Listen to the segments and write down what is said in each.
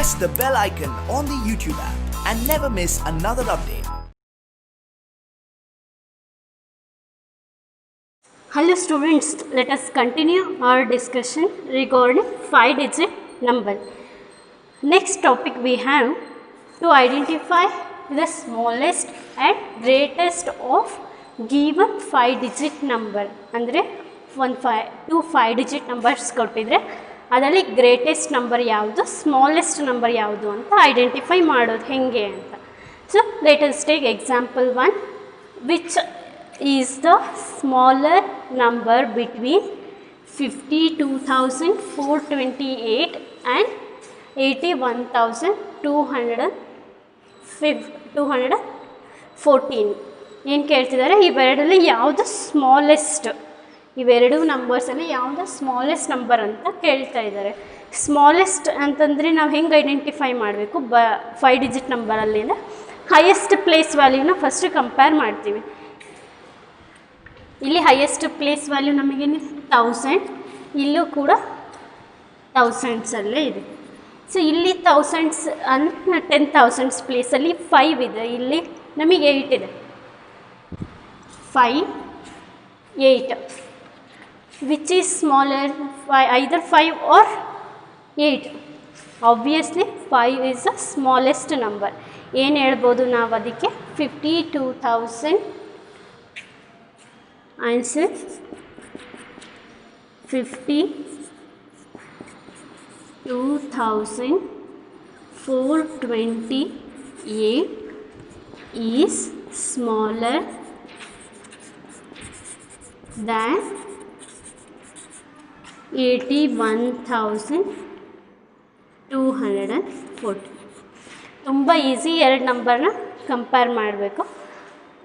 press the bell icon on the YouTube app and never miss another update. Hello students, let us continue our discussion regarding 5-digit number. Next topic we have to identify the smallest and greatest of given 5-digit number. ಅಂದರೆ two 5-digit numbers ಕೊಟ್ಟಿದ್ರೆ ಅದರಲ್ಲಿ greatest number ಯಾವುದು, smallest number ಯಾವುದು ಅಂತ identify ಮಾಡೋದು ಹೇಗೆ ಅಂತ. So let us take example 1, which is the smaller number between 52,428 and 81,214. ಏನು ಕೇಳ್ತಿದ್ದಾರೆ, ಇವೆರಡರಲ್ಲಿ ಯಾವುದು ಸ್ಮಾಲೆಸ್ಟ್, ಇವೆರಡು ನಂಬರ್ಸಲ್ಲಿ ಯಾವುದು ಸ್ಮಾಲೆಸ್ಟ್ ನಂಬರ್ ಅಂತ ಕೇಳ್ತಾ ಇದ್ದಾರೆ. ಸ್ಮಾಲೆಸ್ಟ್ ಅಂತಂದರೆ ನಾವು ಹೆಂಗೆ ಐಡೆಂಟಿಫೈ ಮಾಡಬೇಕು, 5-digit ನಂಬರಲ್ಲಿ ಅಂದರೆ ಹೈಯೆಸ್ಟ್ ಪ್ಲೇಸ್ ವ್ಯಾಲ್ಯೂನ ಫಸ್ಟ್ ಕಂಪೇರ್ ಮಾಡ್ತೀವಿ. ಇಲ್ಲಿ ಹೈಯೆಸ್ಟ್ ಪ್ಲೇಸ್ ವ್ಯಾಲ್ಯೂ ನಮಗೇನು 1000, ಇಲ್ಲೂ ಕೂಡ ಥೌಸಂಡ್ಸಲ್ಲೇ ಇದೆ. ಸೊ ಇಲ್ಲಿ ಥೌಸಂಡ್ಸ್ ಅಂದರೆ 10,000 ಪ್ಲೇಸಲ್ಲಿ 5 ಇದೆ, ಇಲ್ಲಿ ನಮಗೆ 8 ಇದೆ. 5, 8 which is smaller, either 5 or 8. Obviously 5 is the smallest number. ಏನು ಹೇಳ್ಬೋದು ನಾವು ಅದಕ್ಕೆ, 52,000 answer 52,428 is smaller than 81,240. ತುಂಬ ಈಸಿ, ಎರಡು ನಂಬರ್ನ ಕಂಪೇರ್ ಮಾಡಬೇಕು.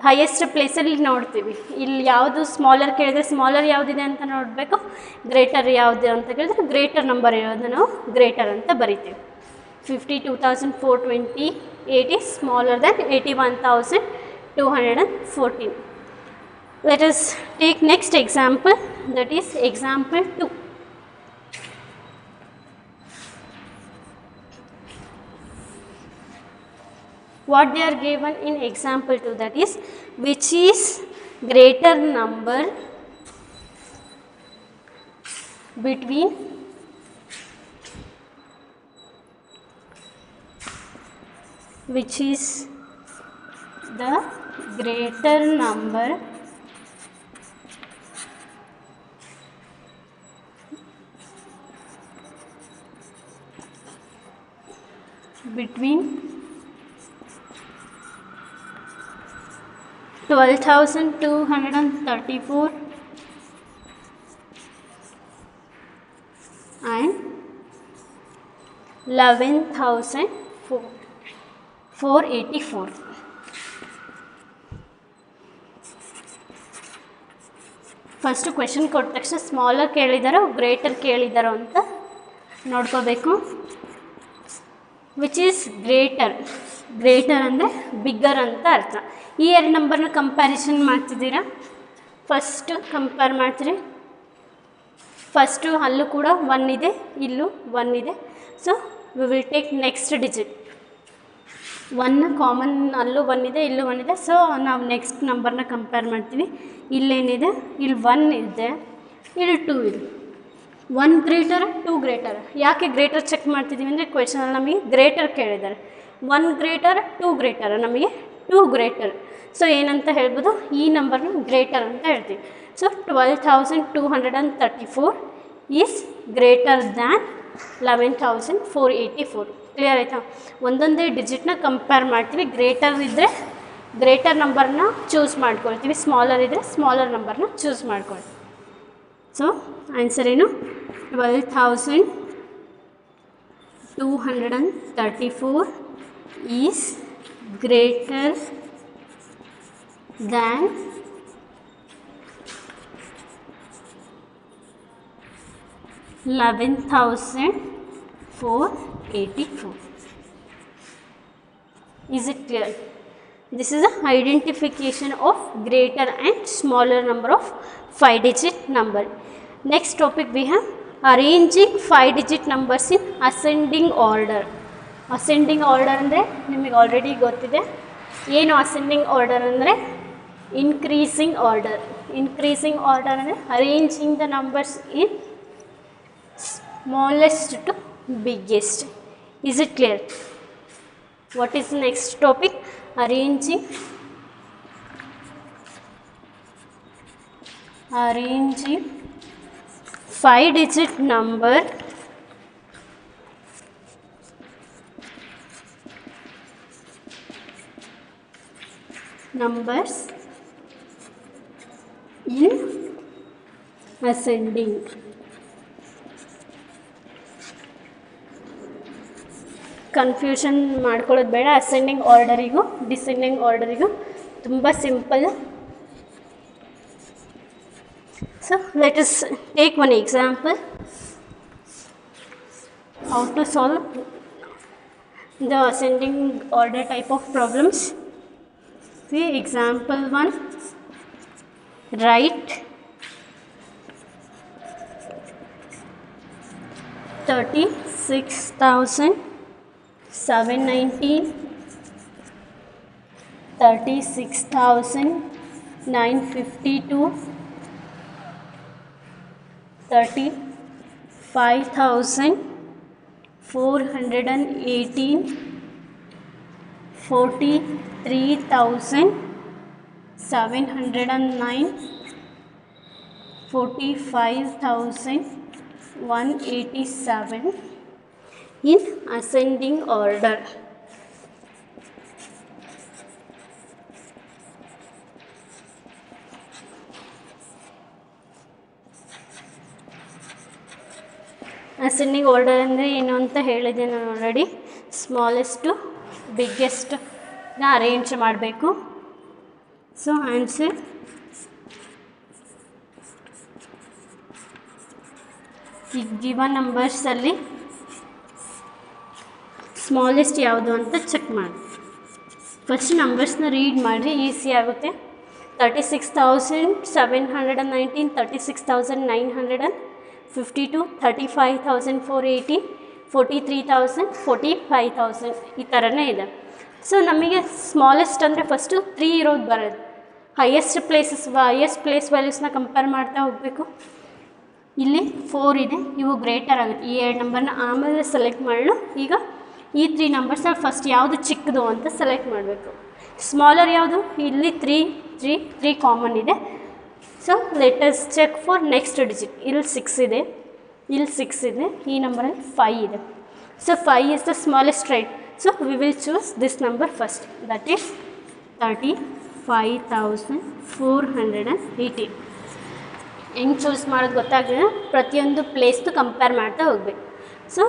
ಹೈಯೆಸ್ಟ್ ಪ್ಲೇಸಲ್ಲಿ ನೋಡ್ತೀವಿ, ಇಲ್ಲಿ ಯಾವುದು ಸ್ಮಾಲರ್ ಕೇಳಿದ್ರೆ ಸ್ಮಾಲರ್ ಯಾವುದಿದೆ ಅಂತ ನೋಡಬೇಕು, ಗ್ರೇಟರ್ ಯಾವುದು ಅಂತ ಕೇಳಿದ್ರೆ ಗ್ರೇಟರ್ ನಂಬರ್ ಇರೋದು ನಾವು ಗ್ರೇಟರ್ ಅಂತ ಬರಿತೀವಿ. 52,428 is smaller than 81,214. Let us take next example, that is example 2. What they are given in example 2, that is which is greater number between which is the greater number between 12,234 and 11,484. First question ಕೊಟ್ಟ ತಕ್ಷಣ smaller ಕೇಳಿದಾರೋ greater ಕೇಳಿದಾರೋ ಅಂತ ನೋಡ್ಕೋಬೇಕು. Which is greater, greater ಅಂದರೆ bigger ಅಂತ ಅರ್ಥ. ಈ ಎರಡು ನಂಬರ್ನ ಕಂಪ್ಯಾರಿಸನ್ ಮಾಡ್ತಿದ್ದೀರಾ, ಫಸ್ಟು ಕಂಪೇರ್ ಮಾಡ್ತೀರಿ. ಫಸ್ಟು ಅಲ್ಲೂ ಕೂಡ 1 ಇದೆ, ಇಲ್ಲೂ 1 ಇದೆ. So we will take next digit. 1 common, ಅಲ್ಲೂ 1 ಇದೆ, ಇಲ್ಲೂ 1 ಇದೆ. ಸೊ ನಾವು ನೆಕ್ಸ್ಟ್ ನಂಬರ್ನ ಕಂಪೇರ್ ಮಾಡ್ತೀವಿ. ಇಲ್ಲೇನಿದೆ, ಇಲ್ಲಿ 1 ಇದೆ, ಇಲ್ಲಿ 2 ಇದೆ. 1 ಗ್ರೇಟರ್, 2 ಗ್ರೇಟರ್. ಯಾಕೆ ಗ್ರೇಟರ್ ಚೆಕ್ ಮಾಡ್ತಿದ್ದೀವಿ ಅಂದರೆ ಕ್ವೆಶನಲ್ಲಿ ನಮಗೆ ಗ್ರೇಟರ್ ಕೇಳಿದ್ದಾರೆ. 1 ಗ್ರೇಟರ್, 2 ಗ್ರೇಟರ್, ನಮಗೆ 2 ಗ್ರೇಟರ್. ಸೊ ಏನಂತ ಹೇಳ್ಬೋದು, ಈ ನಂಬರ್ನ ಗ್ರೇಟರ್ ಅಂತ ಹೇಳ್ತೀವಿ. So 12,234 is greater than 11,484. Clear ಆಯಿತಾ? ಒಂದೊಂದೇ ಡಿಜಿಟ್ನ ಕಂಪೇರ್ ಮಾಡ್ತೀವಿ. ಗ್ರೇಟರ್ ಇದ್ದರೆ ಗ್ರೇಟರ್ ನಂಬರ್ನ ಚೂಸ್ ಮಾಡ್ಕೊಳ್ತೀವಿ, ಸ್ಮಾಲರ್ ಇದ್ದರೆ ಸ್ಮಾಲರ್ ನಂಬರ್ನ ಚೂಸ್ ಮಾಡ್ಕೊಳ್ತೀವಿ. ಸೊ ಆನ್ಸರ್ ಏನು, 12,234 is greater than 11,484. Is it clear? This is a identification of greater and smaller number of 5-digit number. Next topic we have arranging 5-digit numbers in ascending order. Ascending order ಅಂದರೆ ನಿಮಗೆ already ಗೊತ್ತಿದೆ. ಏನು ascending order ಅಂದರೆ increasing order. Increasing order ಅಂದರೆ arranging the numbers in smallest to biggest. Is it clear? What is the next topic? Arranging 5-digit numbers in ascending. Confusion ಮಾಡ್ಕೊಳ್ಳೋದು ಬೇಡ. Ascending ಆರ್ಡರಿಗೂ descending ಆರ್ಡರಿಗೂ ತುಂಬ simple. So let us take one example how to solve the ascending order type of problems. See example 1. Write 36,719, 36,952, 35,418, 43,709, 45,187 in ascending order. Ascending order ಅಂದರೆ ಏನು ಅಂತ ಹೇಳಿದೆ ನಾನು already. ಸ್ಮಾಲೆಸ್ಟು ಬಿಗ್ಗೆಸ್ಟ್ನ arrange ಮಾಡಬೇಕು. So answer ಈ ಗಿವನ್ ನಂಬರ್ಸಲ್ಲಿ ಸ್ಮಾಲೆಸ್ಟ್ ಯಾವುದು ಅಂತ ಚೆಕ್ ಮಾಡಿ. ಫಸ್ಟ್ ನಂಬರ್ಸ್ನ ರೀಡ್ ಮಾಡಿರಿ, ಈಸಿ ಆಗುತ್ತೆ. 36,719, 36,952, 35,418, 43,000, 45,000 ಈ ಥರನೇ ಇದೆ. ಸೊ ನಮಗೆ ಸ್ಮಾಲೆಸ್ಟ್ ಅಂದರೆ ಫಸ್ಟು 3 ಇರೋದು ಬರೋದು. ಹೈಯೆಸ್ಟ್ ಪ್ಲೇಸ್ ವ್ಯಾಲ್ಯೂಸ್ನ ಕಂಪೇರ್ ಮಾಡ್ತಾ ಹೋಗಬೇಕು. ಇಲ್ಲಿ 4 ಇದೆ, ಇವು ಗ್ರೇಟರ್ ಆಗುತ್ತೆ. ಈ 2 ನಂಬರ್ನ ಆಮೇಲೆ ಸೆಲೆಕ್ಟ್ ಮಾಡೋಣ. ಈಗ ಈ 3 ನಂಬರ್ಸಲ್ಲಿ ಫಸ್ಟ್ ಯಾವುದು ಚಿಕ್ಕದು ಅಂತ ಸೆಲೆಕ್ಟ್ ಮಾಡಬೇಕು. ಸ್ಮಾಲರ್ ಯಾವುದು? ಇಲ್ಲಿ 3 ಕಾಮನ್ ಇದೆ. So let us check for next digit. ಇಲ್ಲಿ 6 ಇದೆ, ಇಲ್ಲಿ 6 ಇದೆ, ಈ ನಂಬರಲ್ಲಿ 5 ಇದೆ. So 5 is the smallest, right? So we will choose this number first, that is 35,480. ಹೆಂಗೆ ಚೂಸ್ ಮಾಡೋದು ಗೊತ್ತಾಗಲಿಲ್ಲ, ಪ್ರತಿಯೊಂದು ಪ್ಲೇಸ್ದು ಕಂಪೇರ್ ಮಾಡ್ತಾ ಹೋಗ್ಬೇಕು. ಸೊ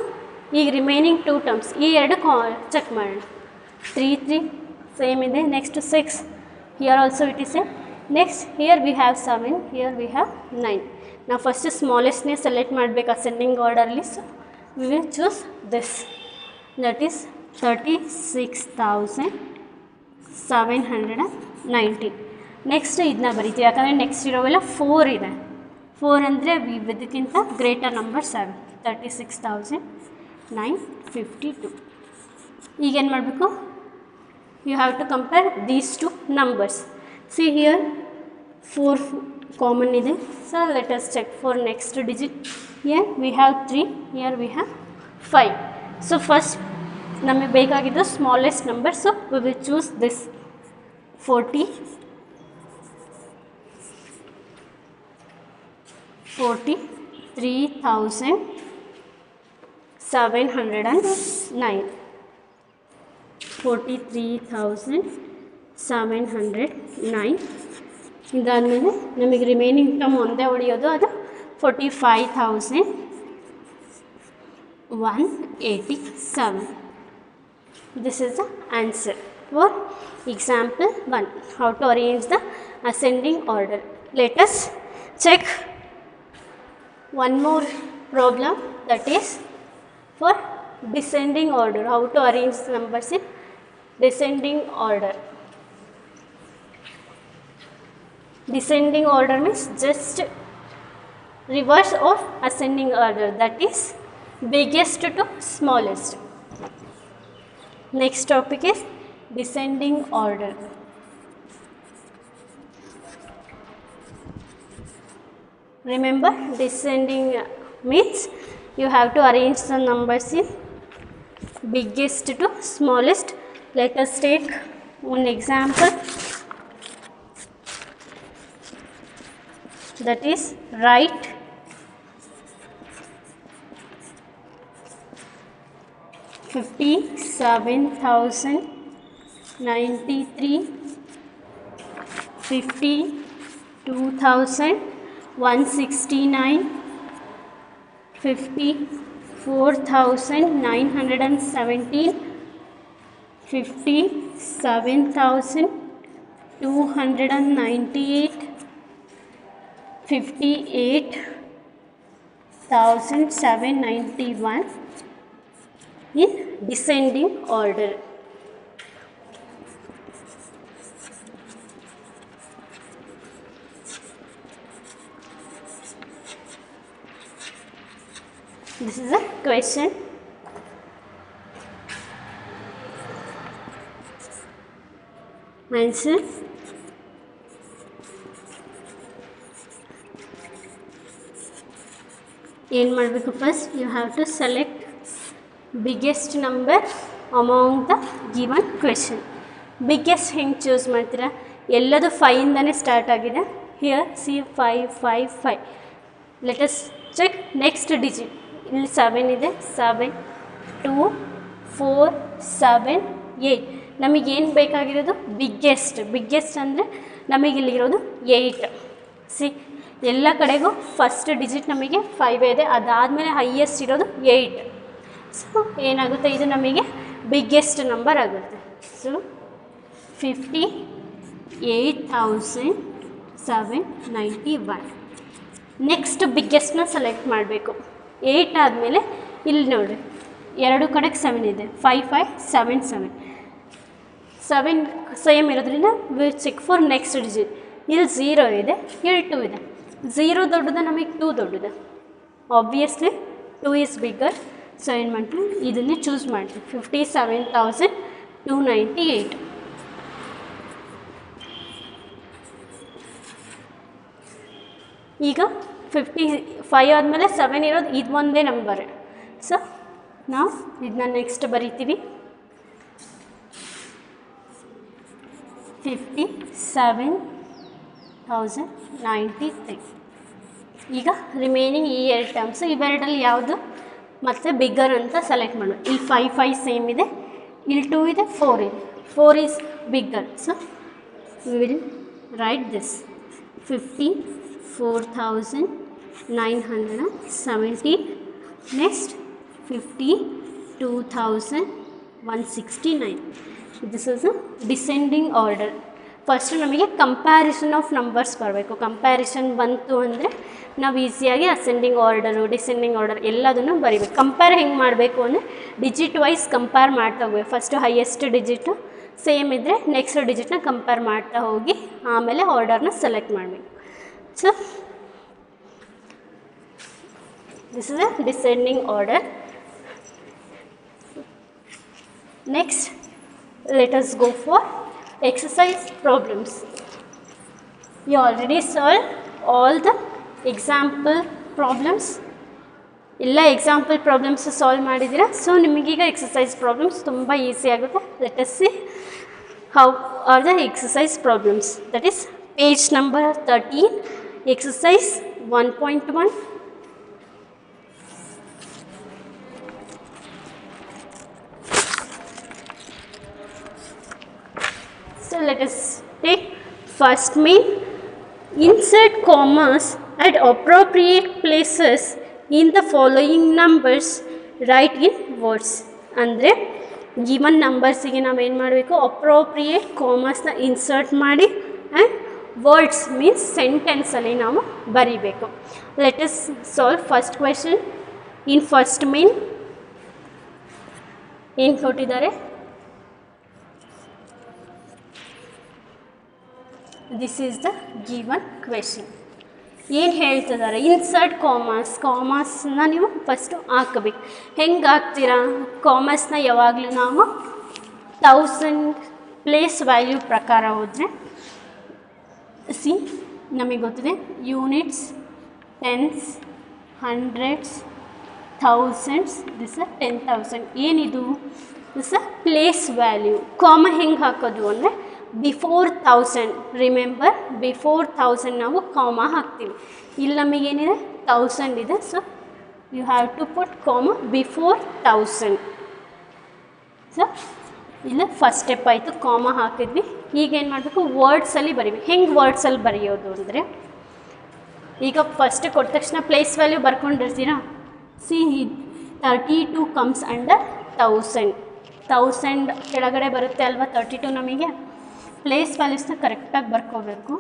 ಈಗ ರಿಮೈನಿಂಗ್ 2 ಟರ್ಮ್ಸ್, ಈ 2 ಚೆಕ್ ಮಾಡೋಣ. 3 ಸೇಮ್ ಇದೆ. Next 6, here also it is same. Next here we have 7, here we have 9. ನಾವು ಫಸ್ಟ್ ಸ್ಮಾಲೆಸ್ಟ್ನೇ ಸೆಲೆಕ್ಟ್ ಮಾಡಬೇಕು ascending orderly. So we will choose this, that is 36,790. Next ಇದನ್ನ ಬರೀತೀವಿ, ಯಾಕಂದರೆ ನೆಕ್ಸ್ಟ್ ಇರೋವೆಲ್ಲ 4 ಇದೆ. 4 ಅಂದರೆ ಇದಕ್ಕಿಂತ ಗ್ರೇಟರ್ ನಂಬರ್ 7, 36,952. ಈಗೇನು ಮಾಡಬೇಕು? You have to compare these 2 numbers. See here 4 common ಇದೆ. So let us check for next digit. Here we have 3, here we have 5. So first ನಮಗೆ ಬೇಕಾಗಿದ್ದು smallest number. So we will choose this 43,709. 43,709. ಇದಾದಮೇಲೆ ನಮಗೆ remaining term ಒಂದೇ ಉಳಿಯೋದು, ಅದು 45,187. This is the answer for example 1. How to arrange the ascending order. Let us check one more problem, that is for descending order. How to arrange the numbers in descending order. Descending order means just reverse of ascending order, that is biggest to smallest. Next topic is descending order. Remember, descending means you have to arrange the numbers in biggest to smallest. Let us take one example, that is write 57,093, 52,169, 54,917, 57,298, 58,791 in descending order. This is a question. Answer. ಏನು ಮಾಡಬೇಕು, first you have to select biggest number among the given question. Biggest ಹೆಂಗೆ choose ಮಾಡ್ತೀರಾ? ಎಲ್ಲದು 5ಇಂದನೇ start ಆಗಿದೆ. Here see 5 5 5. Let us check next digit. ಇಲ್ಲಿ 7 ಇದೆ. 7 2 4 7 8. ನಮಗೇನು ಬೇಕಾಗಿರೋದು? ಬಿಗ್ಗೆಸ್ಟ್ ಅಂದರೆ ನಮಗಿಲ್ಲಿರೋದು 8. ಸಿ ಎಲ್ಲ ಕಡೆಗೂ ಫಸ್ಟ್ ಡಿಜಿಟ್ ನಮಗೆ 5 ಇದೆ, ಅದಾದಮೇಲೆ ಹೈಯೆಸ್ಟ್ ಇರೋದು 8. ಸೊ ಏನಾಗುತ್ತೆ, ಇದು ನಮಗೆ ಬಿಗ್ಗೆಸ್ಟ್ ನಂಬರ್ ಆಗುತ್ತೆ. ಸೊ 58,791. ನೆಕ್ಸ್ಟ್ ಬಿಗ್ಗೆಸ್ಟ್ನ ಸೆಲೆಕ್ಟ್ ಮಾಡಬೇಕು. 8 ಆದಮೇಲೆ ಇಲ್ಲಿ ನೋಡಿ, ಎರಡು ಕಡೆಗೆ 7 ಇದೆ. 5 5 7 7. 7 ಸೇಮ್ ಇರೋದ್ರಿಂದ will check for next digit. ಇಲ್ಲಿ 0 ಇದೆ, ಇಲ್ಲಿ 2 ಇದೆ. 0 ದೊಡ್ಡದ, ನಮಗೆ 2 ದೊಡ್ಡದ. Obviously 2 is bigger. ಸೊ ಏನು ಮಾಡ್ತೀವಿ, ಇದನ್ನೇ ಚೂಸ್ ಮಾಡ್ತೀವಿ. 57,298. ಈಗ 55 ಆದಮೇಲೆ 7 ಇರೋದು ಇದು ಒಂದೇ ನಂಬರ್. ಸೊ ನಾವು ಇದನ್ನ ನೆಕ್ಸ್ಟ್ ಬರಿತೀವಿ. 57,093. ಈಗ ರಿಮೈನಿಂಗ್ ಈ 2 ಟರ್ಮ್ಸ್, ಇವೆರಡಲ್ಲಿ ಯಾವುದು ಮತ್ತು ಬಿಗ್ಗರ್ ಅಂತ ಸೆಲೆಕ್ಟ್ ಮಾಡೋದು. ಇಲ್ಲಿ 5 5 ಸೇಮ್ ಇದೆ, ಇಲ್ಲಿ 2 ಇದೆ, 4 ಇದೆ. 4 is bigger. So we will write this 54,970. Next 52,169. This is a descending order. First ನಮಗೆ ಕಂಪ್ಯಾರಿಸನ್ ಆಫ್ ನಂಬರ್ಸ್ ಬರಬೇಕು. ಕಂಪ್ಯಾರಿಸನ್ ಬಂತು ಅಂದರೆ ನಾವು ಈಸಿಯಾಗಿ ಅಸೆಂಡಿಂಗ್ ಆರ್ಡರು, ಡಿಸೆಂಡಿಂಗ್ ಆರ್ಡರ್ ಎಲ್ಲದನ್ನು ಬರಿಬೇಕು. ಕಂಪೇರ್ ಹೆಂಗೆ ಮಾಡಬೇಕು ಅಂದರೆ ಡಿಜಿಟ್ ವೈಸ್ ಕಂಪೇರ್ ಮಾಡ್ತಾ ಹೋಗ್ಬೇಕು. ಫಸ್ಟು ಹೈಯೆಸ್ಟ್ ಡಿಜಿಟು ಸೇಮ್ ಇದ್ದರೆ ನೆಕ್ಸ್ಟ್ ಡಿಜಿಟ್ನ ಕಂಪೇರ್ ಮಾಡ್ತಾ ಹೋಗಿ ಆಮೇಲೆ ಆರ್ಡರ್ನ ಸೆಲೆಕ್ಟ್ ಮಾಡಬೇಕು. So this is a descending order. Next let us go for exercise problems. You already solved all the example problems. ಎಲ್ಲ ಎಕ್ಸಾಂಪಲ್ ಪ್ರಾಬ್ಲಮ್ಸ್ ಸಾಲ್ವ್ ಮಾಡಿದ್ದೀರಾ. ಸೊ ನಿಮಗೀಗ ಎಕ್ಸಸೈಸ್ ಪ್ರಾಬ್ಲಮ್ಸ್ ತುಂಬ easy ಆಗುತ್ತೆ. Let us see how are the exercise problems. That is page number 13, exercise 1.1. So let us take first main. Insert commas at appropriate places in the following numbers. Write in words. ಅಂದರೆ given ನಂಬರ್ಸಿಗೆ ನಾವೇನು ಮಾಡಬೇಕು, appropriate ಕಾಮರ್ಸ್ನ insert ಮಾಡಿ and words means ಸೆಂಟೆನ್ಸಲ್ಲಿ ನಾವು ಬರೀಬೇಕು. Let us solve first question. In first main ಏನು ಕೊಟ್ಟಿದ್ದಾರೆ? This is the given question. ಏನು ಹೇಳ್ತಿದ್ದಾರೆ? ಇನ್ಸರ್ಟ್ ಕಾಮರ್ಸ್ನ ನೀವು ಫಸ್ಟು ಹಾಕಬೇಕು. ಹೆಂಗೆ ಹಾಕ್ತೀರಾ? ಕಾಮರ್ಸ್ನ ಯಾವಾಗಲೂ ನಾವು 1000 ಪ್ಲೇಸ್ ವ್ಯಾಲ್ಯೂ ಪ್ರಕಾರ ಹೋದರೆ ಸಿ ನಮಗೆ ಗೊತ್ತಿದೆ units, tens, hundreds, thousands, this 10,000. ಏನಿದು ದಿಸ್ ಪ್ಲೇಸ್ ವ್ಯಾಲ್ಯೂ. ಕಾಮ ಹೆಂಗೆ ಹಾಕೋದು ಅಂದರೆ ಬಿಫೋರ್ 1000. ರಿಮೆಂಬರ್, ಬಿಫೋರ್ 1000 ನಾವು ಕಾಮ ಹಾಕ್ತೀವಿ. ಇಲ್ಲಿ ನಮಗೇನಿದೆ 1000 ಇದೆ, so you have to put comma before 1000. So ಇಲ್ಲ ಫಸ್ಟ್ ಸ್ಟೆಪ್ ಆಯಿತು, ಕಾಮ ಹಾಕಿದ್ವಿ. ಈಗೇನು ಮಾಡಬೇಕು, ವರ್ಡ್ಸಲ್ಲಿ ಬರೀಬೇಕು. ಹೆಂಗೆ ವರ್ಡ್ಸಲ್ಲಿ ಬರೆಯೋದು ಅಂದರೆ ಈಗ ಫಸ್ಟ್ ಕೊಟ್ಟ ತಕ್ಷಣ ಪ್ಲೇಸ್ ವ್ಯಾಲ್ಯೂ ಬರ್ಕೊಂಡಿರ್ತೀರಾ. See 32 comes under 1000. 1000 ಕೆಳಗಡೆ ಬರುತ್ತೆ ಅಲ್ವಾ 32. ನಮಗೆ ಪ್ಲೇಸ್ ವ್ಯಾಲ್ಯೂಸ್ನ ಕರೆಕ್ಟಾಗಿ ಬರ್ಕೋಬೇಕು.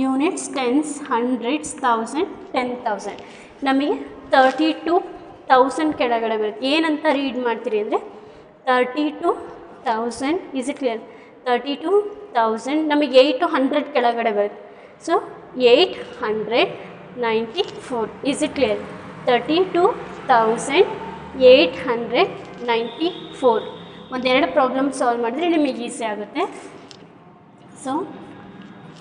Units, tens, hundreds, 1000, 10,000. ನಮಗೆ 32,000 ಕೆಳಗಡೆ ಬರುತ್ತೆ. ಏನಂತ ರೀಡ್ ಮಾಡ್ತೀರಿ ಅಂದರೆ 32,000 ಇಸ್ ಇಟ್ ಕ್ಲಿಯರ್. 32,000 ನಮಗೆ 8 to 100 ಕೆಳಗಡೆ ಬರುತ್ತೆ. So 894 is it clear. 32,894. ಒಂದೆರಡು ಪ್ರಾಬ್ಲಮ್ ಸಾಲ್ವ್ ಮಾಡಿದ್ರೆ ನಿಮಗೆ ಈಸಿ ಆಗುತ್ತೆ. So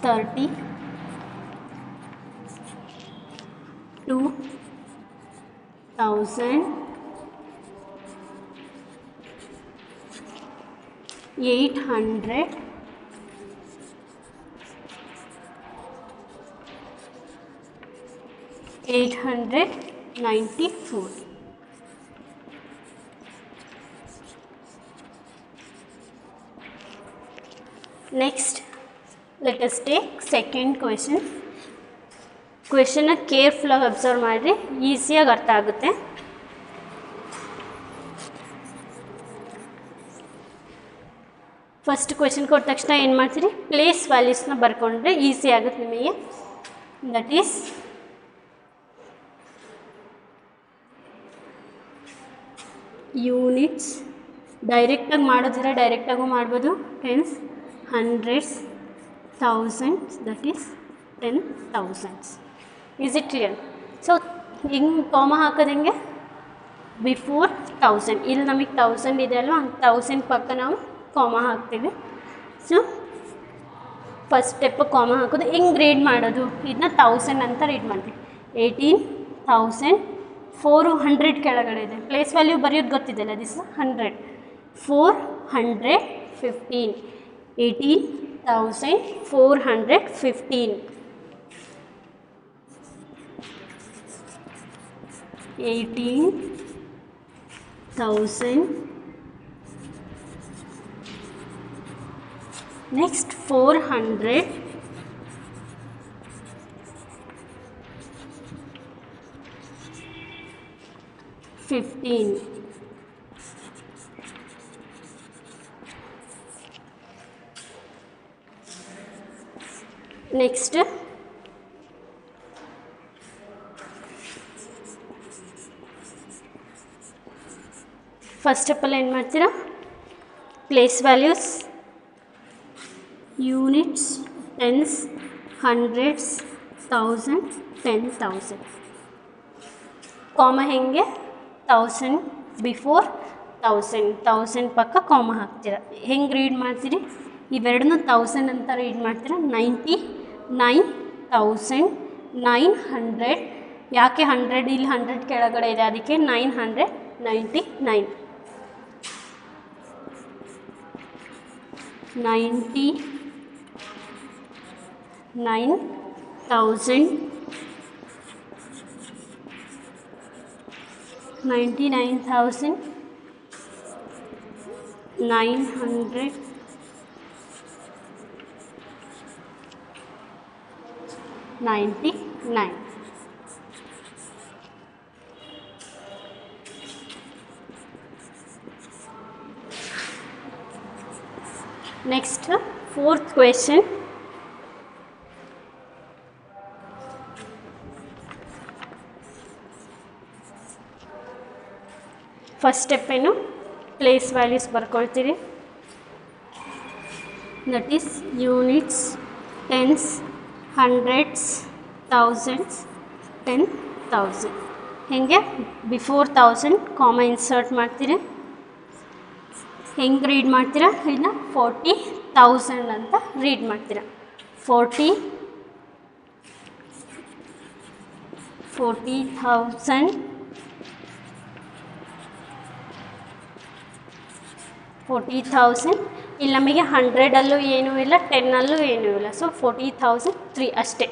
32,894. Next, let us take second question. ಕ್ವೆಶನ್ನ ಕೇರ್ಫುಲ್ಲಾಗಿ ಅಬ್ಸರ್ವ್ ಮಾಡಿರಿ, ಈಸಿಯಾಗಿ ಅರ್ಥ ಆಗುತ್ತೆ. ಫಸ್ಟ್ ಕ್ವೆಶನ್ ಕೊಟ್ಟ ತಕ್ಷಣ ಏನು ಮಾಡ್ತೀರಿ, ಪ್ಲೇಸ್ ವ್ಯಾಲ್ಯೂಸ್ನ ಬರ್ಕೊಂಡ್ರೆ ಈಸಿ ಆಗುತ್ತೆ ನಿಮಗೆ. That is units. ಡೈರೆಕ್ಟಾಗಿ ಮಾಡೋದಿದ್ರೆ ಡೈರೆಕ್ಟಾಗೂ ಮಾಡ್ಬೋದು. Tense, hundreds, thousands, that is 10,000. Is it clear? So ಹಿಂಗೆ ಕಾಮ ಹಾಕೋದು ಹೆಂಗೆ, ಬಿಫೋರ್ 1000. ಇಲ್ಲಿ ನಮಗೆ 1000 ಇದೆ ಅಲ್ವಾ, 1000 ಪಕ್ಕ ನಾವು ಕಾಮ ಹಾಕ್ತೀವಿ. ಸೊ ಫಸ್ಟ್ ಸ್ಟೆಪ್ ಕಾಮ ಹಾಕೋದು. ಹೆಂಗೆ ರೀಡ್ ಮಾಡೋದು, ಇದನ್ನ 1000 ಅಂತ ರೀಡ್ ಮಾಡ್ತೀವಿ. 18,400 ಕೆಳಗಡೆ ಇದೆ. ಪ್ಲೇಸ್ ವ್ಯಾಲ್ಯೂ ಬರೆಯೋದು ಗೊತ್ತಿದೆಯಲ್ಲ, ದಿಸ್ 100. 415. 18,415. 18,000. Next 400. 15. Next ಫಸ್ಟ್ ಸ್ಟೆಪ್ಪಲ್ಲಿ ಏನು ಮಾಡ್ತೀರಾ, place values, units, tens, hundreds, 1000, 10,000. ಕಾಮ ಹೆಂಗೆ, 1000 ಬಿಫೋರ್ 1000. 1000 ಪಕ್ಕ ಕಾಮ ಹಾಕ್ತೀರಾ. ಹೆಂಗೆ ರೀಡ್ ಮಾಡ್ತೀರಿ, ಇವೆರಡನ್ನೂ 1000 ಅಂತ ರೀಡ್ ಮಾಡ್ತೀರಾ. 99,900. ಯಾಕೆ 100 ಇಲ್ಲಿ 100 ಕೆಳಗಡೆ ಇದೆ, ಅದಕ್ಕೆ 999. 99,000. 99,900. 99. Next, fourth question. First step ಏನು, ಪ್ಲೇಸ್ ವ್ಯಾಲ್ಯೂಸ್ ಬರ್ಕೊಳ್ತೀರಿ. That is units, tens, hundreds, thousands, 10,000. ಹೆಂಗೆ ಬಿಫೋರ್ 1000 ಕಾಮ ಇನ್ಸರ್ಟ್ ಮಾಡ್ತೀರಿ. ಹೆಂಗೆ ರೀಡ್ ಮಾಡ್ತೀರಾ, ಇದನ್ನ 40,000 ಅಂತ ರೀಡ್ ಮಾಡ್ತೀರಾ. 40,000 ಇಲ್ಲಿ ನಮಗೆ 100ಅಲ್ಲೂ ಏನೂ ಇಲ್ಲ, 10ಅಲ್ಲೂ ಏನೂ ಇಲ್ಲ. ಸೊ 40,003 ಅಷ್ಟೇ.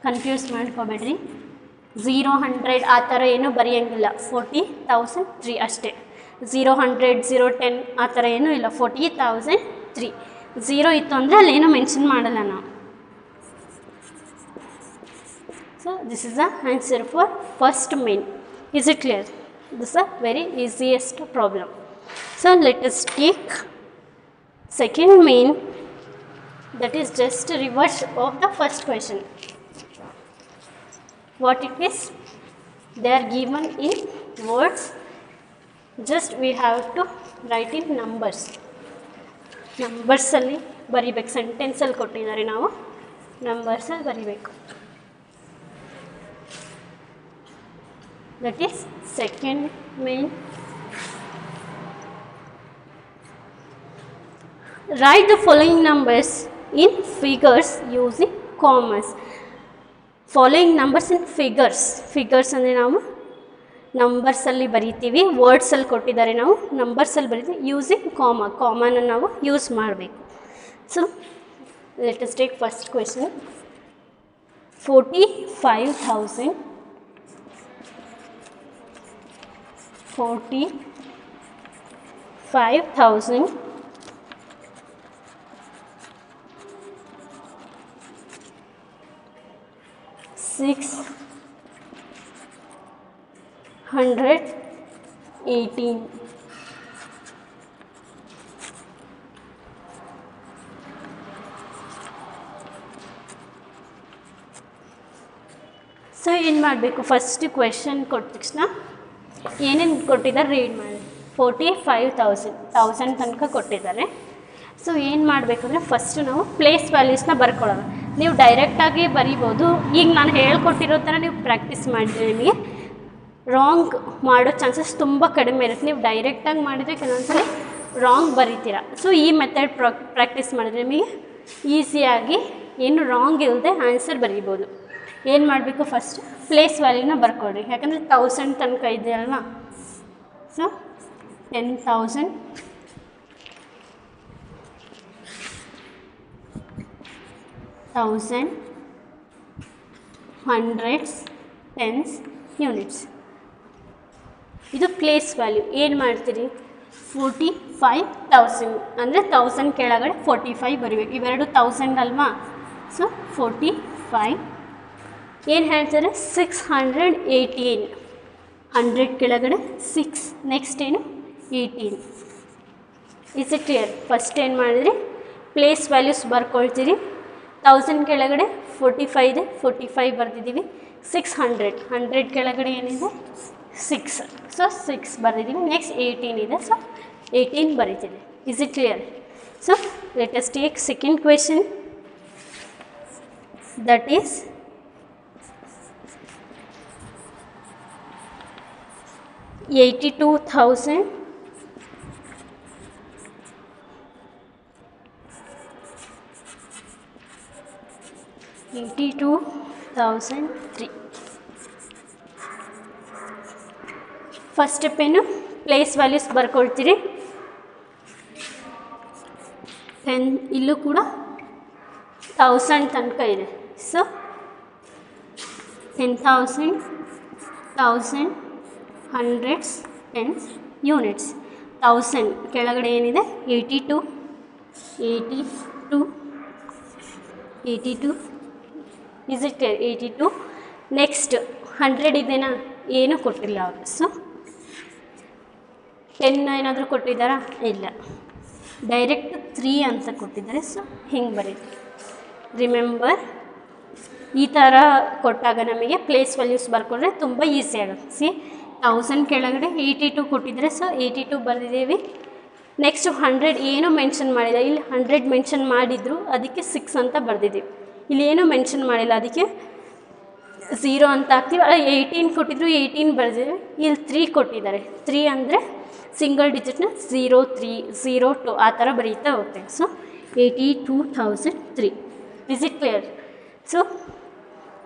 ಕನ್ಫ್ಯೂಸ್ ಮಾಡ್ಕೋಬೇಡ್ರಿ. 0, 100 ಆ ಥರ ಏನೂ ಬರೆಯೋಂಗಿಲ್ಲ. 40,003 ಅಷ್ಟೇ. 0, 100, 0, 10 ಆ ಥರ ಏನೂ ಇಲ್ಲ. 40,003. 0 ಇತ್ತು ಅಂದರೆ ಅಲ್ಲೇನೂ ಮೆನ್ಷನ್ ಮಾಡಲ್ಲ ನಾವು. So this is the answer for first main. Is it clear? This is a very easiest problem. So let us take second main, that is just reverse of the first question. What it is? They are given in words, just we have to write in numbers. Numbers ಅಲ್ಲಿ ಬರಿಬೇಕು. Sentence ಅಲ್ಲಿ ಕೊಟ್ಟಿದ್ದಾರೆ, ನಾವು numbers ಅಲ್ಲಿ ಬರಿಬೇಕು. That is second main. Write the following numbers in figures using commas. Following numbers in figures. Figures ಅಂದರೆ ನಾವು ನಂಬರ್ಸಲ್ಲಿ ಬರಿತೀವಿ. ವರ್ಡ್ಸಲ್ಲಿ ಕೊಟ್ಟಿದ್ದಾರೆ, ನಾವು ನಂಬರ್ಸಲ್ಲಿ ಬರಿತೀವಿ. ಯೂಸಿಂಗ್ ಕಾಮಾ, ಕಾಮನ ನಾವು ಯೂಸ್ ಮಾಡಬೇಕು. So let us take first question. 45,000 618. So ಏನು ಮಾಡಬೇಕು, ಫಸ್ಟ್ ಕ್ವೆಶನ್ ಕೊಟ್ಟ ತಕ್ಷಣ ಏನೇನು ಕೊಟ್ಟಿದ್ದಾರೆ ರೀಡ್ ಮಾಡಿ. 45,000 1000 ತನಕ ಕೊಟ್ಟಿದ್ದಾರೆ. ಸೊ ಏನು ಮಾಡಬೇಕಂದ್ರೆ ಫಸ್ಟು ನಾವು ಪ್ಲೇಸ್ ವ್ಯಾಲ್ಯೂಸ್ನ ಬರ್ಕೊಳ್ಳೋಣ. ನೀವು ಡೈರೆಕ್ಟಾಗಿ ಬರಿಬೋದು. ಈಗ ನಾನು ಹೇಳ್ಕೊಟ್ಟಿರೋ ಥರ ನೀವು ಪ್ರಾಕ್ಟೀಸ್ ಮಾಡಿದರೆ ನಿಮಗೆ ರಾಂಗ್ ಮಾಡೋ ಚಾನ್ಸಸ್ ತುಂಬ ಕಡಿಮೆ ಇರುತ್ತೆ. ನೀವು ಡೈರೆಕ್ಟಾಗಿ ಮಾಡಿದರೆ ಕೆಲವೊಂದ್ಸಲ ರಾಂಗ್ ಬರೀತೀರ. ಸೊ ಈ ಮೆಥಡ್ ಪ್ರಾಕ್ಟೀಸ್ ಮಾಡಿದ್ರೆ ನಿಮಗೆ ಈಸಿಯಾಗಿ ಏನು ರಾಂಗ್ ಇಲ್ಲದೆ ಆನ್ಸರ್ ಬರೀಬೋದು. ಏನು ಮಾಡಬೇಕು, ಫಸ್ಟ್ ಪ್ಲೇಸ್ ವ್ಯಾಲ್ಯೂನ ಬರ್ಕೊಳ್ರಿ. ಯಾಕಂದರೆ 1000 ತನಕ ಇದೆ ಅಲ್ವಾ. So 10,000, 1000, hundreds, tens, units. ಇದು ಪ್ಲೇಸ್ ವ್ಯಾಲ್ಯೂ. ಏನು ಮಾಡ್ತೀರಿ, 45,000 ಅಂದರೆ 1000 ಕೆಳಗಡೆ 45 ಬರೀಬೇಕು. ಇವೆರಡು 1000 ಅಲ್ವಾ. ಸೊ 45. ಏನು ಹೇಳ್ತಾರೆ, 618. 100 ಕೆಳಗಡೆ 6, ನೆಕ್ಸ್ಟ್ ಏನು 18. Is it clear? ಫಸ್ಟ್ ಏನು ಮಾಡಿದ್ರಿ, ಪ್ಲೇಸ್ ವ್ಯಾಲ್ಯೂಸ್ ಬರ್ಕೊಳ್ತೀರಿ. 1000 ಕೆಳಗಡೆ 45 ಇದೆ, 45 ಬರೆದಿದ್ದೀವಿ. 600, 100 ಕೆಳಗಡೆ ಏನಿದೆ 6, ಸೊ 6 ಬರೆದಿದ್ದೀವಿ. ನೆಕ್ಸ್ಟ್ 18 ಇದೆ, ಸೊ 18 ಬರೀತಿದೆ. Is it clear? So let us take second question. That is 82,000 82,003. First step ಏನು, ಪ್ಲೇಸ್ ವ್ಯಾಲ್ಯೂಸ್ ಬರ್ಕೊಳ್ತೀರಿ. 10, ಇಲ್ಲೂ ಕೂಡ 1000 ತನಕ ಇದೆ. So 10,000, 1000, hundreds, tens, units. 1000 ಕೆಳಗಡೆ ಏನಿದೆ 82, 82, 82. Is it 82? ನೆಕ್ಸ್ಟ್ 100 ಇದೆನಾ, ಏನೂ ಕೊಟ್ಟಿಲ್ಲ ಅವರು. ಸೊ 10 ಏನಾದರೂ ಕೊಟ್ಟಿದ್ದಾರಾ, ಇಲ್ಲ. ಡೈರೆಕ್ಟ್ 3 ಅಂತ ಕೊಟ್ಟಿದ್ದಾರೆ. ಸೊ ಹಿಂಗೆ ಬರೀತೀವಿ. ರಿಮೆಂಬರ್, ಈ ಥರ ಕೊಟ್ಟಾಗ ನಮಗೆ ಪ್ಲೇಸ್ ವ್ಯಾಲ್ಯೂಸ್ ಬರ್ಕೊಂಡ್ರೆ ತುಂಬ ಈಸಿ ಆಗುತ್ತೆ. ಸಿ 1000 ಕೆಳಗಡೆ 82 ಕೊಟ್ಟಿದ್ದಾರೆ. ಸೊ 82 ಬರೆದಿದ್ದೀವಿ. ನೆಕ್ಸ್ಟ್ 100 ಏನೂ ಮೆನ್ಷನ್ ಮಾಡಿಲ್ಲ. ಇಲ್ಲಿ 100 ಮೆನ್ಷನ್ ಮಾಡಿದ್ರು, ಅದಕ್ಕೆ 6 ಅಂತ ಬರೆದಿದ್ದೀವಿ. ಇಲ್ಲಿ ಏನೂ ಮೆನ್ಷನ್ ಮಾಡಿಲ್ಲ, ಅದಕ್ಕೆ ಝೀರೋ ಅಂತ ಹಾಕ್ತೀವಿ. 18 ಕೊಟ್ಟಿದ್ರು 18 ಬರೆದಿದ್ದಾರೆ. ಇಲ್ಲಿ 3 ಕೊಟ್ಟಿದ್ದಾರೆ. 3 ಅಂದರೆ ಸಿಂಗಲ್ ಡಿಜಿಟ್ನ 0 3 0 2 ಆ ಥರ ಬರೀತಾ ಹೋಗ್ತೇವೆ. So 82,003. Is it clear? So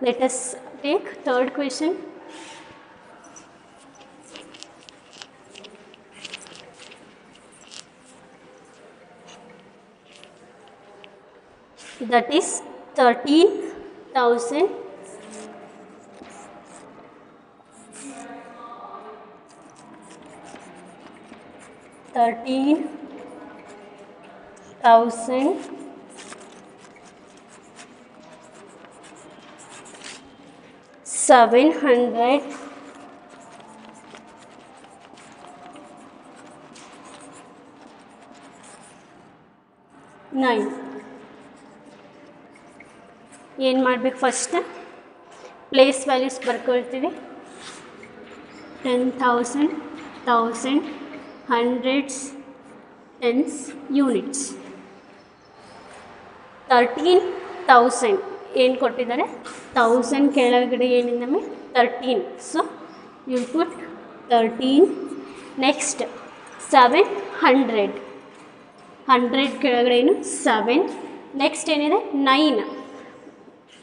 let us take third question. That is 13,000 700 9. ಏನು ಮಾಡಬೇಕು? ಫಸ್ಟ್ ಪ್ಲೇಸ್ ವ್ಯಾಲ್ಯೂಸ್ ಬರ್ಕೊಳ್ತೀವಿ. 10,000 1000 hundreds tens units. 13,000 ಏನು ಕೊಟ್ಟಿದ್ದಾರೆ? 1000 ಕೆಳಗಡೆ ಏನಿದೆ ನಮಗೆ 13. So you put 13. ನೆಕ್ಸ್ಟ್ 700 100 ಕೆಳಗಡೆ ಏನು 7. ನೆಕ್ಸ್ಟ್ ಏನಿದೆ 9.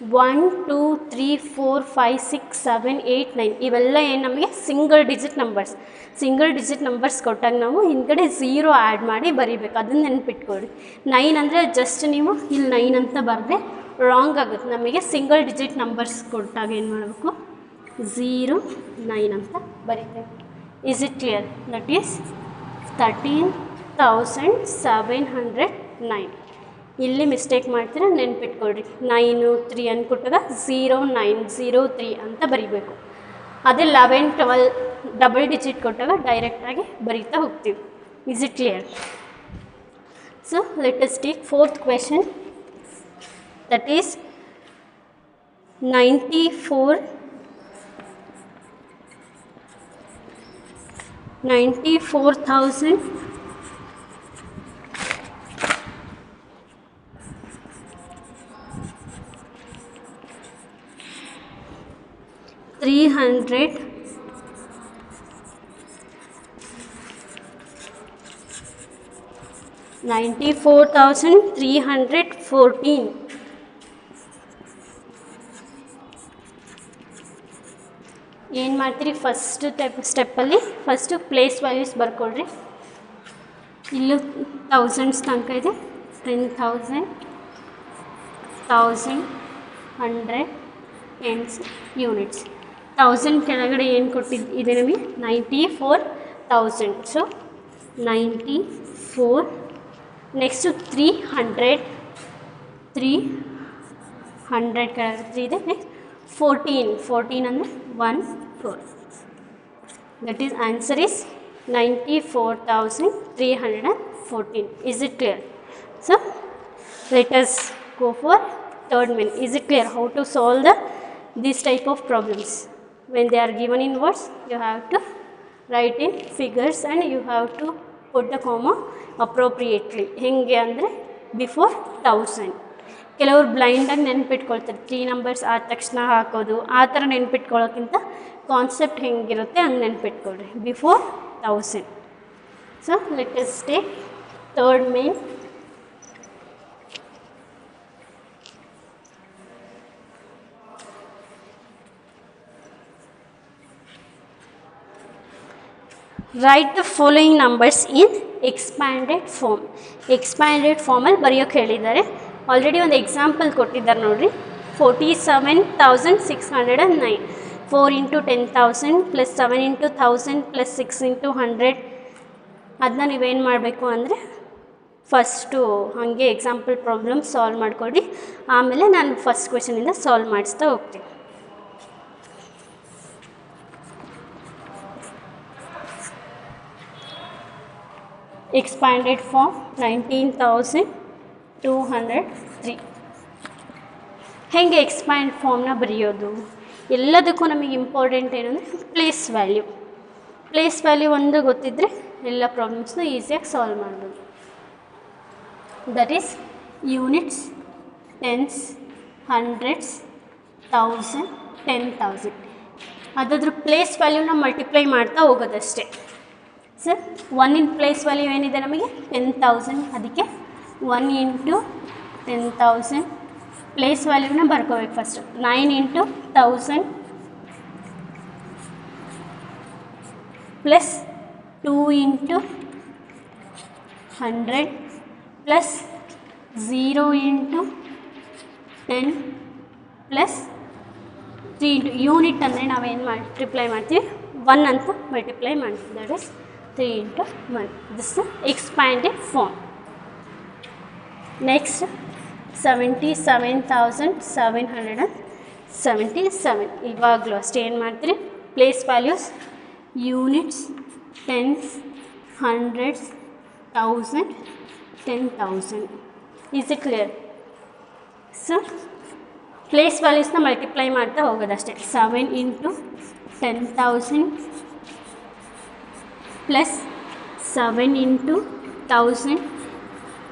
1 2 3 4 5 6 7 8 9 ಇವೆಲ್ಲ ಏನು ನಮಗೆ single digit numbers. Single digit numbers ಕೊಟ್ಟಾಗ ನಾವು ಹಿಂದ್ಗಡೆ 0 ಆ್ಯಡ್ ಮಾಡಿ ಬರೀಬೇಕು. ಅದನ್ನು ನೆನ್ಪಿಟ್ಕೊಳ್ಳಿ. 9 ಅಂದರೆ ಜಸ್ಟ್ ನೀವು ಇಲ್ಲಿ 9 ಅಂತ ಬರೆದ್ರೆ ರಾಂಗ್ ಆಗುತ್ತೆ. ನಮಗೆ ಸಿಂಗಲ್ ಡಿಜಿಟ್ ನಂಬರ್ಸ್ ಕೊಟ್ಟಾಗ ಏನು ಮಾಡಬೇಕು? 0 9 ಅಂತ ಬರೀತೇವೆ. Is it clear? That is 13,709. ಇಲ್ಲಿ ಮಿಸ್ಟೇಕ್ ಮಾಡ್ತೀರಾ, ನೆನ್ಪಿಟ್ಕೊಳ್ರಿ. 9 3 ಅಂದ್ಕೊಟ್ಟಾಗ 0 9 0 3 ಅಂತ ಬರೀಬೇಕು. ಅದೇ 11 12 ಡಬಲ್ ಡಿಜಿಟ್ ಕೊಟ್ಟಾಗ ಡೈರೆಕ್ಟಾಗಿ ಬರೀತಾ ಹೋಗ್ತೀವಿ. Is it clear? So let us take fourth question. That is 94,000 300 94,314. ಏನು ಮಾಡ್ತೀರಿ? ಫಸ್ಟ್ ಸ್ಟೆಪ್ಪಲ್ಲಿ ಫಸ್ಟು ಪ್ಲೇಸ್ ವ್ಯಾಲ್ಯೂಸ್ ಬರ್ಕೊಳ್ರಿ. ಇಲ್ಲೂ ಥೌಸಂಡ್ಸ್ ತನಕ ಇದೆ. 10,000 1000 100 ಟೆನ್ಸ್ ಯೂನಿಟ್ಸ್. 1000 ಕೆಳಗಡೆ ಏನು ಇದೆ ನಮಗೆ? 94,000. ಸೊ 94. ನೆಕ್ಸ್ಟು 300 ಕೆಳಗಡೆ 3 ಇದೆ. ನೆಕ್ಸ್ಟ್ 14 ಅಂದರೆ 1 4. That is answer is 94,314. Is it clear? So let us go for third main. Is it clear how to solve this type of problems? When they are given in words, you have to write in figures and you have to put the comma appropriately. ಹೆಂಗೆ ಅಂದರೆ before 1000. ಕೆಲವರು ಬ್ಲೈಂಡಾಗಿ ನೆನ್ಪಿಟ್ಕೊಳ್ತಾರೆ. 3 numbers ಆದ ತಕ್ಷಣ ಹಾಕೋದು ಆ ಥರ ನೆನ್ಪಿಟ್ಕೊಳ್ಳೋಕ್ಕಿಂತ concept ಹೆಂಗಿರುತ್ತೆ ಹಂಗೆ ನೆನ್ಪಿಟ್ಕೊಳ್ರಿ. Before 1000. So let us take third main. Write the following numbers in expanded form. Expanded ಫಾರ್ಮಲ್ಲಿ ಬರೆಯೋಕ್ಕೆ ಹೇಳಿದ್ದಾರೆ. ಆಲ್ರೆಡಿ ಒಂದು ಎಕ್ಸಾಂಪಲ್ ಕೊಟ್ಟಿದ್ದಾರೆ ನೋಡಿರಿ. 47,609. 4 × 10,000 + 7 × 1000 + 6 × 100. ಅದನ್ನ ನೀವೇನು ಮಾಡಬೇಕು ಅಂದರೆ ಫಸ್ಟು ಹಾಗೆ ಎಕ್ಸಾಂಪಲ್ ಪ್ರಾಬ್ಲಮ್ ಸಾಲ್ವ್ ಮಾಡ್ಕೊಳ್ಳಿ. ಆಮೇಲೆ ನಾನು ಫಸ್ಟ್ ಕ್ವೆಶನಿಂದ ಸಾಲ್ವ್ ಮಾಡಿಸ್ತಾ ಹೋಗ್ತೀನಿ. Expanded form 19,203. ಹೇಗೆ ಎಕ್ಸ್ಪ್ಯಾಂಡ್ ಫಾರ್ಮ್ನ ಬರೆಯೋದು? ಎಲ್ಲದಕ್ಕೂ ನಮಗೆ ಇಂಪಾರ್ಟೆಂಟ್ ಏನಂದರೆ ಪ್ಲೇಸ್ ವ್ಯಾಲ್ಯೂ. ಪ್ಲೇಸ್ ವ್ಯಾಲ್ಯೂ ಒಂದು ಗೊತ್ತಿದ್ದರೆ ಎಲ್ಲ ಪ್ರಾಬ್ಲಮ್ಸ್ನ ಈಸಿಯಾಗಿ ಸಾಲ್ವ್ ಮಾಡ್ಬೋದು. That is units, tens, hundreds, 1000, 10,000. ಅದಾದ್ರ ಪ್ಲೇಸ್ ವ್ಯಾಲ್ಯೂನ ಮಲ್ಟಿಪ್ಲೈ ಮಾಡ್ತಾ ಹೋಗೋದಷ್ಟೇ ಸರ್. 1 ಇನ್ ಪ್ಲೇಸ್ ವ್ಯಾಲ್ಯೂ ಏನಿದೆ ನಮಗೆ 10,000, ಅದಕ್ಕೆ 1 ಇಂಟು 10,000 ಪ್ಲೇಸ್ ವ್ಯಾಲ್ಯೂನ ಬರ್ಕೋಬೇಕು first. 9 into 1000 plus 2 into 100 plus 0 into 10 plus 3 into unit ಅಂದರೆ ನಾವೇನು ಮಲ್ಟಿಪ್ಲೈ ಮಾಡ್ತೀವಿ 1 ಅಂತ ಮಲ್ಟಿಪ್ಲೈ ಮಾಡ್ತೀವಿ. That is 3 into 1. This expanded form. Next 77,777. ಇವಾಗಲೂ ಅಷ್ಟೇ ಏನು ಮಾಡ್ತೀರಿ, place values units, tens, hundreds, 1000, 10,000. Is it clear? So place ವ್ಯಾಲ್ಯೂಸ್ನ ಮಲ್ಟಿಪ್ಲೈ ಮಾಡ್ತಾ ಹೋಗೋದಷ್ಟೇ. 7 into 10,000 plus 7 into 1000.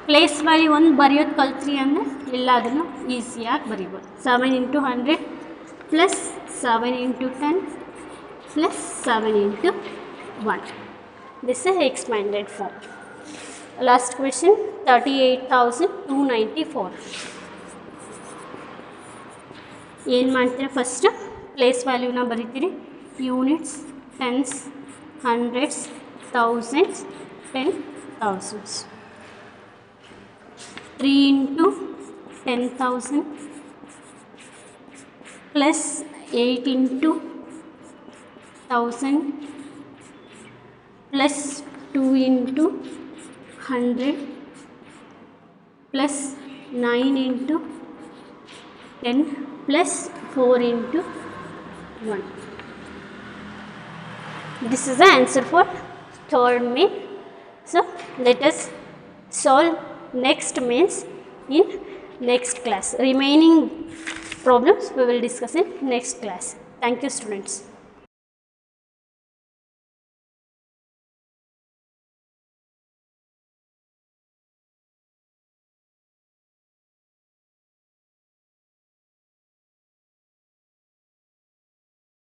Place value ಒಂದು ಬರೆಯೋದು ಕಲ್ತ್ರಿ ಅಂದರೆ ಎಲ್ಲದನ್ನು ಈಸಿಯಾಗಿ ಬರೀಬೋದು. 7 into 100 plus 7 into 10 plus 7 into 1. This is expanded form. Last question 38,294. ಏನು ಮಾಡ್ತೀರಾ, ಫಸ್ಟ್ ಪ್ಲೇಸ್ ವ್ಯಾಲ್ಯೂನ ಬರೀತೀರಿ. Units, tens, hundreds, thousands, 10,000. 3 into 10,000 plus 8 into 1000 plus 2 into 100 plus 9 into 10 plus 4 into 1. This is the answer for third main. So let us solve next mains in next class. Remaining problems we will discuss in next class. Thank you students.